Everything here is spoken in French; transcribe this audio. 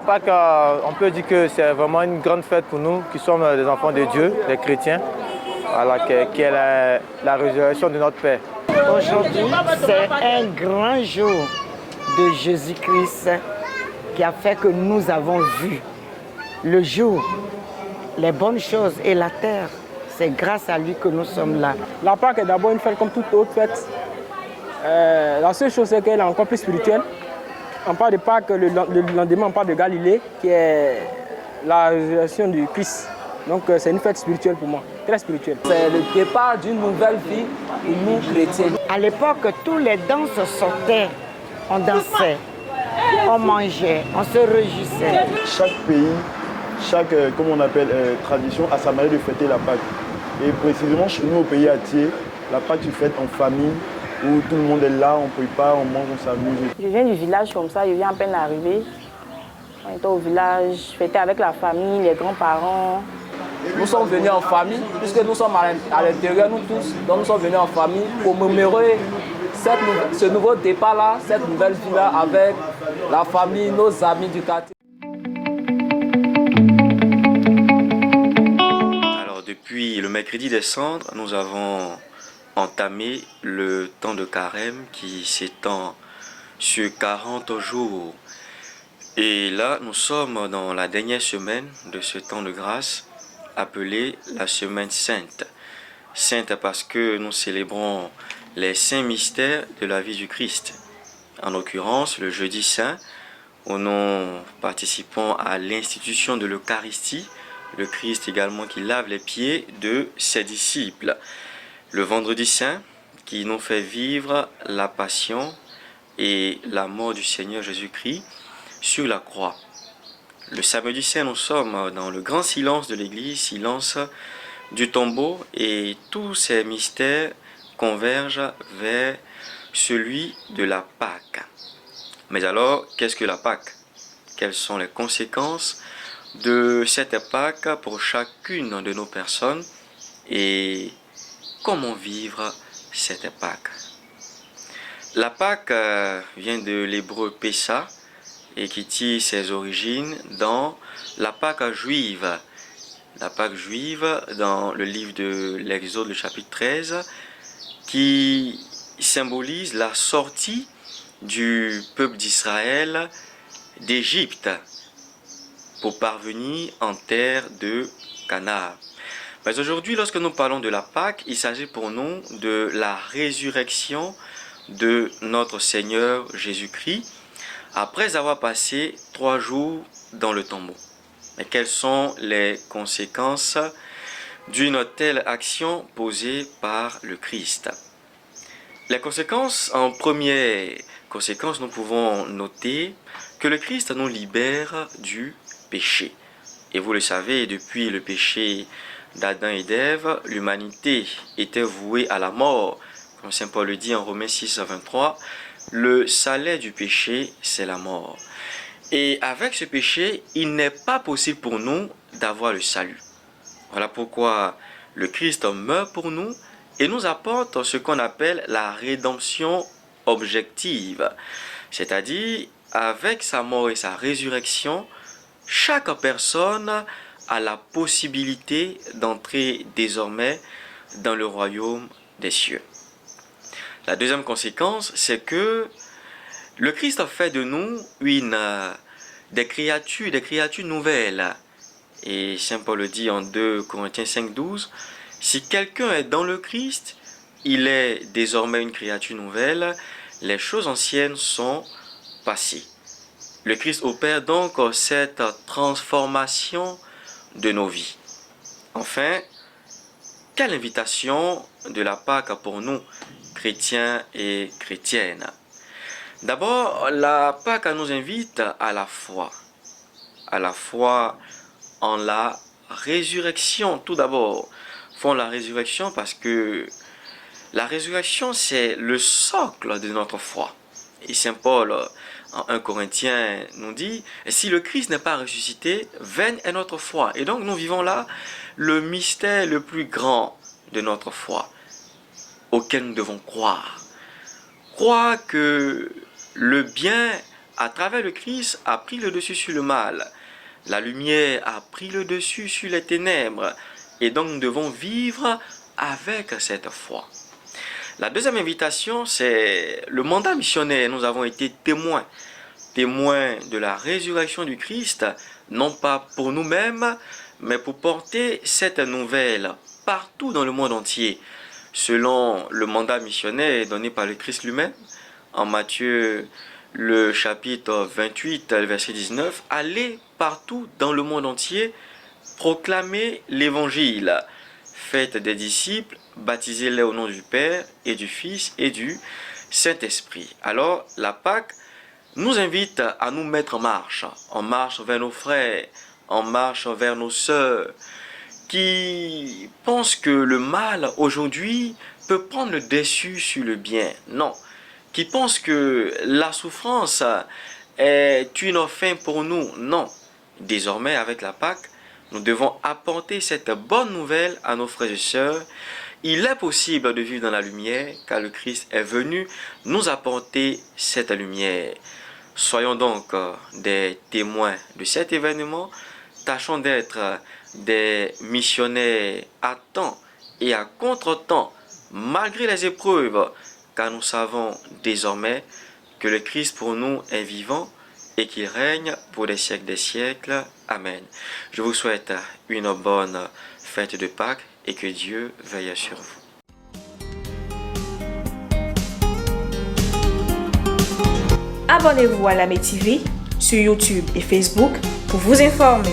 Pâques, on peut dire que c'est vraiment une grande fête pour nous qui sommes des enfants de Dieu, des chrétiens, voilà, qui est la résurrection de notre Père. Aujourd'hui, c'est un grand jour de Jésus-Christ qui a fait que nous avons vu le jour, les bonnes choses et la terre. C'est grâce à lui que nous sommes là. La Pâque est d'abord une fête comme toute autre fête. La seule chose, c'est qu'elle est encore plus spirituelle. On parle de Pâques, le lendemain, on parle de Galilée, qui est la résurrection du Christ. Donc c'est une fête spirituelle pour moi, très spirituelle. C'est le départ d'une nouvelle vie pour nous chrétiens. À l'époque, tous les danses sortaient, on dansait, on mangeait, on se réjouissait. Chaque pays, comme on appelle, tradition a sa manière de fêter la Pâque. Et précisément chez nous au pays Atié, la Pâque se fête en famille, où tout le monde est là, on prépare, on mange, on s'amuse. Je viens du village comme ça, je viens à peine d'arriver. On était au village, je fêtais avec la famille, les grands-parents. Nous sommes venus en famille, puisque nous sommes à l'intérieur, nous tous. Donc nous sommes venus en famille pour commémorer ce nouveau départ-là, cette nouvelle vie-là avec la famille, nos amis du quartier. Alors depuis le mercredi des cendres, nous avons entamé le temps de carême qui s'étend sur 40 jours. Et là, nous sommes dans la dernière semaine de ce temps de grâce, appelée la semaine sainte. Sainte parce que nous célébrons les saints mystères de la vie du Christ. En l'occurrence, le jeudi saint, où nous participons à l'institution de l'Eucharistie, le Christ également qui lave les pieds de ses disciples. Le vendredi saint, qui nous fait vivre la passion et la mort du Seigneur Jésus-Christ sur la croix. Le samedi saint, nous sommes dans le grand silence de l'église, silence du tombeau, et tous ces mystères convergent vers celui de la Pâque. Mais alors, qu'est-ce que la Pâque? Quelles sont les conséquences de cette Pâque pour chacune de nos personnes et comment vivre cette Pâque? La Pâque vient de l'hébreu Pessa, et qui tire ses origines dans la Pâque juive. La Pâque juive dans le livre de l'Exode, le chapitre 13, qui symbolise la sortie du peuple d'Israël d'Égypte pour parvenir en terre de Canaan. Mais aujourd'hui, lorsque nous parlons de la Pâque, il s'agit pour nous de la résurrection de notre Seigneur Jésus-Christ, après avoir passé 3 jours dans le tombeau. Mais quelles sont les conséquences d'une telle action posée par le Christ? Les conséquences, en première conséquence, nous pouvons noter que le Christ nous libère du péché. Et vous le savez, depuis le péché d'Adam et d'Ève, l'humanité était vouée à la mort. Comme saint Paul le dit en Romains 6, 23, le salaire du péché, c'est la mort. Et avec ce péché, il n'est pas possible pour nous d'avoir le salut. Voilà pourquoi le Christ meurt pour nous et nous apporte ce qu'on appelle la rédemption objective. C'est-à-dire, avec sa mort et sa résurrection, chaque personne a la possibilité d'entrer désormais dans le royaume des cieux. La deuxième conséquence, c'est que le Christ a fait de nous des créatures nouvelles. Et saint Paul le dit en 2 Corinthiens 5, 12, si quelqu'un est dans le Christ, il est désormais une créature nouvelle, les choses anciennes sont passées. Le Christ opère donc cette transformation de nos vies. Enfin, quelle invitation de la Pâque pour nous, chrétiens et chrétiennes. D'abord, la Pâque nous invite à la foi en la résurrection. Tout d'abord, font la résurrection parce que la résurrection, c'est le socle de notre foi. Et saint Paul, en 1 Corinthiens, nous dit, si le Christ n'est pas ressuscité, vaine est notre foi. Et donc, nous vivons là le mystère le plus grand de notre foi, auquel nous devons croire. Croire que le bien à travers le Christ, a pris le dessus sur le mal. La lumière a pris le dessus sur les ténèbres. Et donc nous devons vivre avec cette foi. La deuxième invitation, c'est le mandat missionnaire. Nous avons été témoins de la résurrection du Christ, non pas pour nous-mêmes, mais pour porter cette nouvelle partout dans le monde entier, selon le mandat missionnaire donné par le Christ lui-même. En Matthieu, le chapitre 28, verset 19, « Allez partout dans le monde entier, proclamez l'évangile. Faites des disciples, baptisez-les au nom du Père et du Fils et du Saint-Esprit. » Alors, la Pâque nous invite à nous mettre en marche vers nos frères, en marche vers nos sœurs, qui pensent que le mal aujourd'hui peut prendre le dessus sur le bien. Non, qui pensent que la souffrance est une fin pour nous. Non, désormais avec la Pâque, nous devons apporter cette bonne nouvelle à nos frères et sœurs. Il est possible de vivre dans la lumière car le Christ est venu nous apporter cette lumière. Soyons donc des témoins de cet événement. Tâchons d'être des missionnaires à temps et à contre-temps, malgré les épreuves, car nous savons désormais que le Christ pour nous est vivant et qu'il règne pour des siècles des siècles. Amen. Je vous souhaite une bonne fête de Pâques et que Dieu veille sur vous. Abonnez-vous à Lamé TV sur YouTube et Facebook pour vous informer.